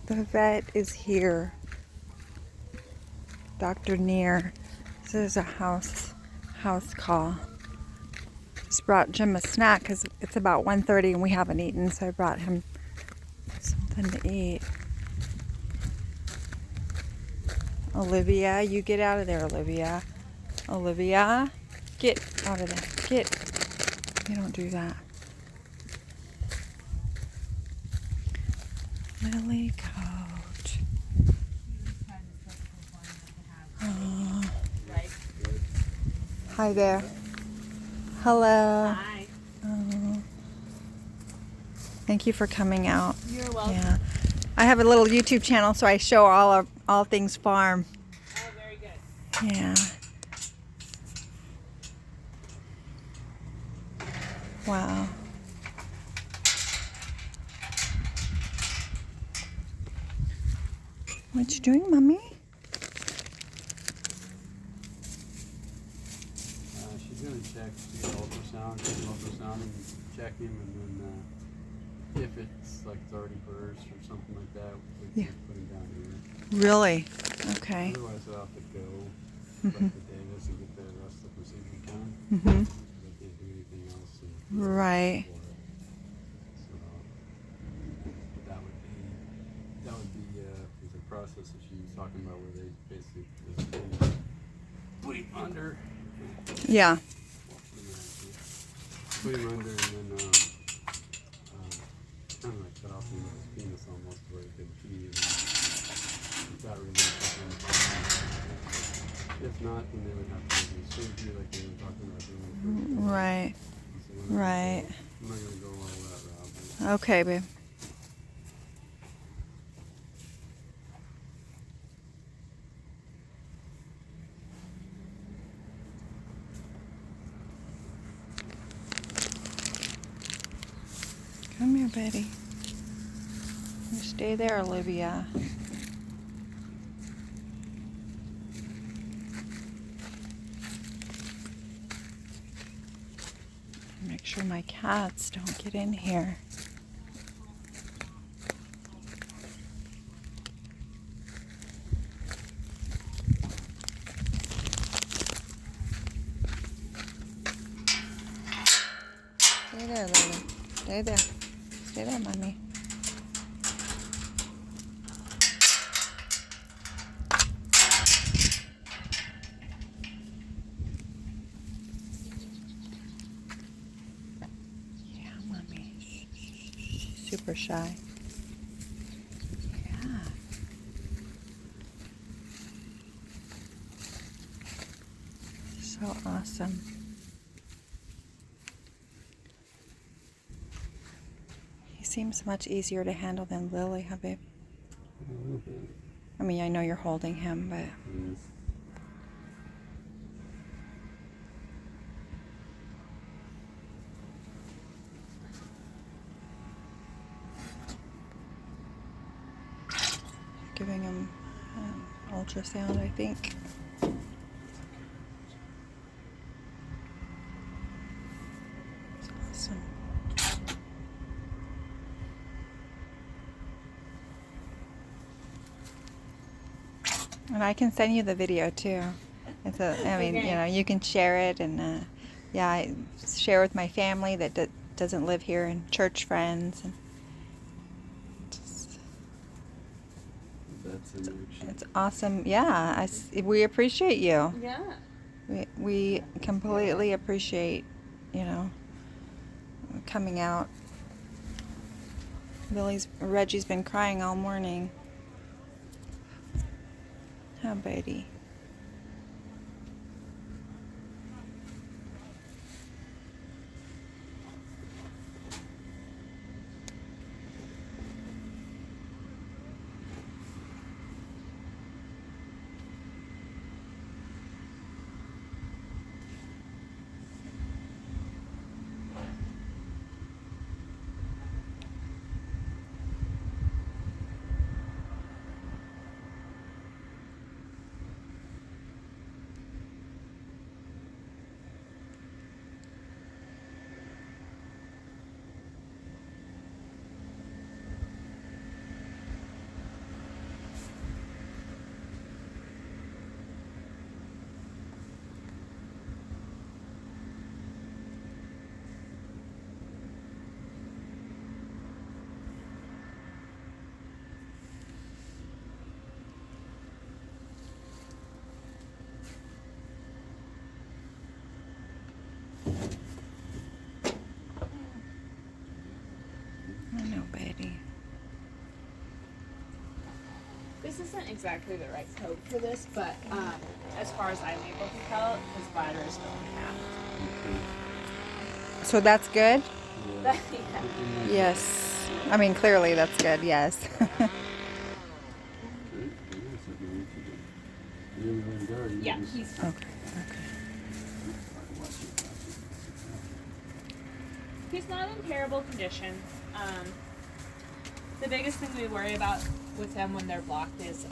The vet is here. Dr. Neer. This is a house call. Just brought Jim a snack because it's about 1:30 and we haven't eaten, so I brought him something to eat. Olivia, you get out of there, Olivia. Olivia, get out of there. Get. You don't do that. Lily coat. Hi there. Hello. Hi. Thank you for coming out. You're welcome. Yeah. I have a little YouTube channel, so I show all things farm. Oh, very good. Yeah. Wow. What you doing, Mommy? She's going to check the ultrasound and check him, and then if it's like it's already burst or something like that, we can put him down here. Really? Okay. Otherwise, I'll have to go back to Davis and get the rest of the procedure done. Mm-hmm. I can't do anything else. Right. So that would be the process that she was talking about, where they basically just put him under. Yeah. Put him under and then kind of like cut off his penis almost where he could pee, and that releases him. If not, then they would have to do surgery like they were talking about doing. Right. So Right. I'm not going to go all that route. Okay, babe. Come here, Betty. You stay there, Olivia. Make sure my cats don't get in here. Stay there, Lily. Stay there. Stay there, Mommy. Yeah, Mommy. She's super shy. Yeah. So awesome. He seems much easier to handle than Lily, huh, babe? A little bit. I mean, I know you're holding him, but... Yes. Giving him ultrasound, I think. It's awesome. And I can send you the video too. It's I mean, Okay. you know, you can share it, and yeah, I share with my family that doesn't live here, and church friends, and That's an action. it's awesome. Yeah, we appreciate you. Yeah. We completely appreciate, you know, coming out. Reggie's been crying all morning. How Betty? I know, Betty. This isn't exactly the right code for this, but as far as I'm able to tell, his bladder is still intact. So that's good? Yeah. Yes. I mean, clearly that's good, yes. Yeah, he's fine. Okay, okay. He's not in terrible condition. The biggest thing we worry about with them when they're blocked is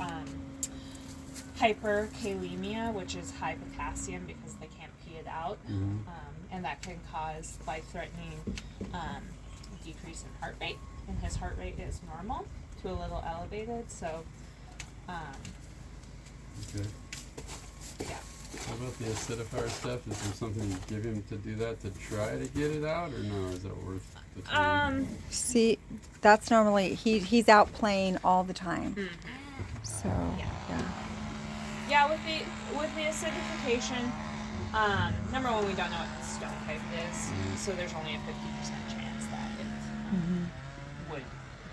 hyperkalemia, which is high potassium because they can't pee it out. And that can cause life-threatening decrease in heart rate. And his heart rate is normal to a little elevated, so Okay. yeah. How about the acidifier stuff? Is there something you give him to do that to try to get it out, or no? Is that worth the time? See, that's normally, he's out playing all the time. So, Yeah. yeah. Yeah, with the acidification, number one, we don't know what stone type it is, so there's only a 50% chance that it would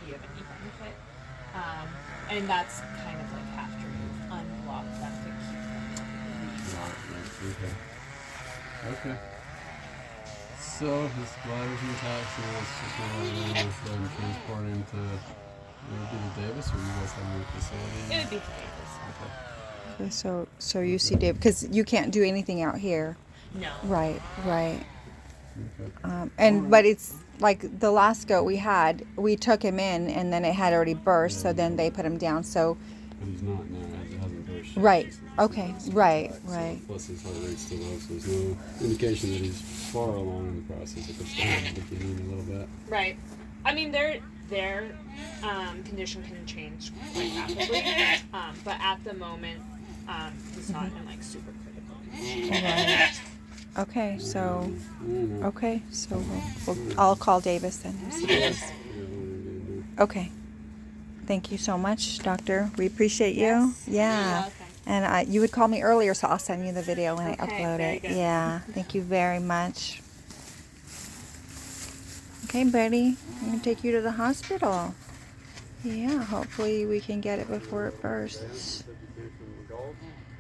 be of any benefit. And that's kind of like after you've unblocked them to keep them Okay. Okay. So his bladder's intact, so it's just one of transport him to Davis, or you guys have him at the facility? It would be Davis. Okay. Okay, so you see Dave, because you can't do anything out here. No. Right, right. Okay. But it's like the last goat we had, we took him in and then it had already burst, so then they put him down. So, But he's not now, it hasn't burst yet. right, So okay, it's right, intact, right. So plus his heart rate's still low, so there's no indication that he's far along in the process of the beginning a little bit. Right. I mean, their condition can change quite rapidly, but at the moment, he's not in like super critical condition. Right. Okay, so I'll call Davis then. and see what it is. Okay. Thank you so much, Doctor. We appreciate you. Yes, Yeah. you're welcome. And you would call me earlier, so I'll send you the video when I Okay, upload very it. good. Yeah. Thank you very much. Okay, buddy. I'm going to take you to the hospital. Yeah, hopefully we can get it before it bursts.